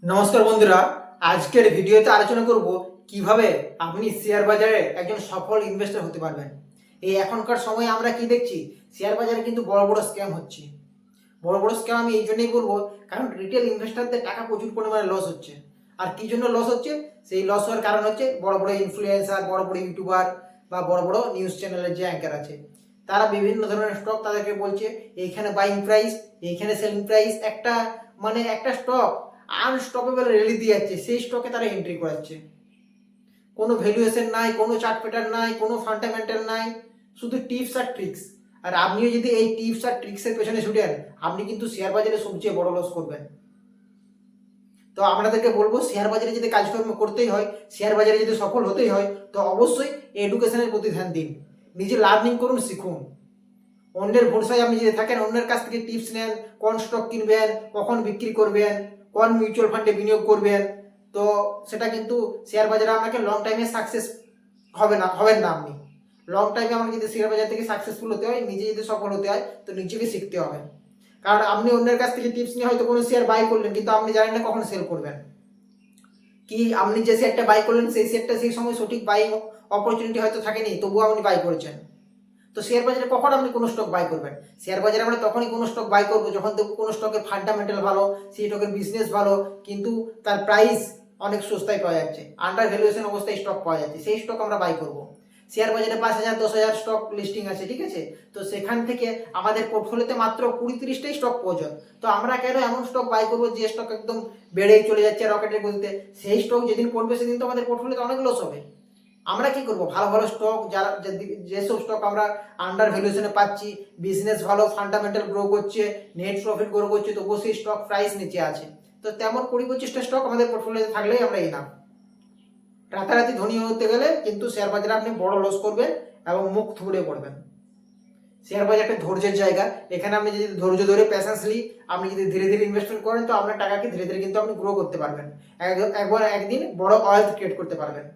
নমস্কার বন্ধুরা, আজকের ভিডিওতে আলোচনা করব কিভাবে আপনি শেয়ার বাজারে একজন সফল ইনভেস্টর হতে পারবেন। এই এখনকার সময়ে আমরা কি দেখছি, শেয়ার বাজারে কিন্তু বড় বড় স্ক্যাম হচ্ছে। বড় বড় স্ক্যাম আমি এই জন্যই বলবো, কারণ রিটেল ইনভেস্টরদের টাকা প্রচুর পরিমাণে লস হচ্ছে। আর কি জন্য লস হচ্ছে? সেই লস হওয়ার কারণ হচ্ছে বড় বড় ইনফ্লুয়েন্সার, বড় বড় ইউটিউবার বা বড় বড় নিউজ চ্যানেলের যে অ্যাঙ্কার আছে, তারা বিভিন্ন ধরনের স্টক তাদেরকে বলছে এইখানে বাইং প্রাইস, এইখানে সেলিং প্রাইস, একটা স্টক আনস্টপেবল র্যালি দিয়ে যাচ্ছে, সেই স্টকে তারা এন্ট্রি করাচ্ছে। কোনো ভ্যালুয়েশন নাই, কোনো চার্ট প্যাটার্ন নাই, কোনো ফান্ডামেন্টাল নাই, শুধু টিপস আর ট্রিক্স। আর আপনিও যদি এই টিপস আর ট্রিক্সের পেছনে ছুটেন, আপনি কিন্তু শেয়ার বাজারে সবচেয়ে বড় লস করবেন। তো আপনাদেরকে বলবো, শেয়ার বাজারে যদি কাজকর্ম করতেই হয়, শেয়ার বাজারে যদি সফল হতেই হয়, তো অবশ্যই এডুকেশনের প্রতি ধ্যান দিন। নিজে লার্নিং করুন, শিখুন। অন্যের ভরসায় আপনি যদি থাকেন, অন্যের কাছ থেকে টিপস নেন, কোন স্টক কিনবেন, কখন বিক্রি করবেন, কোন মিউচুয়াল ফান্ডে বিনিয়োগ করবেন, তো সেটা কিন্তু শেয়ার বাজারে আপনাকে লং টাইমে সাকসেস হবেন না আপনি। লং টাইমে আমাকে যদি শেয়ার বাজার থেকে সাকসেসফুল হতে হয়, নিজে যদি সফল হতে হয়, তো নিজেকে শিখতে হবে। কারণ আপনি অন্যের কাছ থেকে টিপস নিয়ে হয়তো কোনো শেয়ার বাই করলেন, কিন্তু আপনি জানেন না কখন সেল করবেন। কি আপনি যে শেয়ারটা বাই করলেন, সেই শেয়ারটা সেই সময় সঠিক বাইং অপরচুনিটি হয়তো থাকেনি, তবুও আপনি বাই করেছেন। তো শেয়ার বাজারে কখন আপনি কোনো স্টক বাই করবেন? শেয়ার বাজারে আমরা তখনই কোনো স্টক বাই করবো যখন দেখবো কোনো স্টকের ফান্ডামেন্টাল ভালো, সেই স্টকের বিজনেস ভালো, কিন্তু তার প্রাইস অনেক সস্তায় পাওয়া যাচ্ছে, আন্ডার ভ্যালুয়েশন অবস্থায় স্টক পাওয়া যাচ্ছে, সেই স্টক আমরা বাই করবো। শেয়ার বাজারে 5,000 10,000 স্টক লিস্টিং আছে, ঠিক আছে? তো সেখান থেকে আমাদের পোর্টফোলিওতে মাত্র 20-30টাই স্টক প্রয়োজন। তো আমরা কেন এমন স্টক বাই করবো যে স্টক একদম বেড়েই চলে যাচ্ছে রকেটের গতিতে? সেই স্টক যেদিন পড়বে সেদিন তো আমাদের পোর্টফোলিওতে অনেক লস হবে। আমরা কি করব, ভালো ভালো স্টক, যারা যেসব স্টক আমরা আন্ডার ভ্যালুয়েশনে পাচ্ছি, বিজনেস ভালো, ফান্ডামেন্টাল গ্রো করছে, নেট প্রফিট গ্রো করছে, তবুও সেই স্টক প্রাইস নিচে আছে, তো তেমন 20-25টা স্টক আমাদের পোর্টফোলিওতে থাকলেই আমরা এনাফ। রাতারাতি ধনী হতে গেলে কিন্তু শেয়ার বাজারে আপনি বড় লস করবেন এবং মুখ থুবড়ে পড়বেন। শেয়ার বাজার একটা ধৈর্যের জায়গা। এখানে আপনি যদি ধৈর্য ধরে প্যাশেন্সলি আপনি যদি ধীরে ধীরে ইনভেস্টমেন্ট করেন, তো আপনার টাকাকে ধীরে ধীরে কিন্তু আপনি গ্রো করতে পারবেন। একদিন বড় ওয়েলথ ক্রিয়েট করতে পারবেন।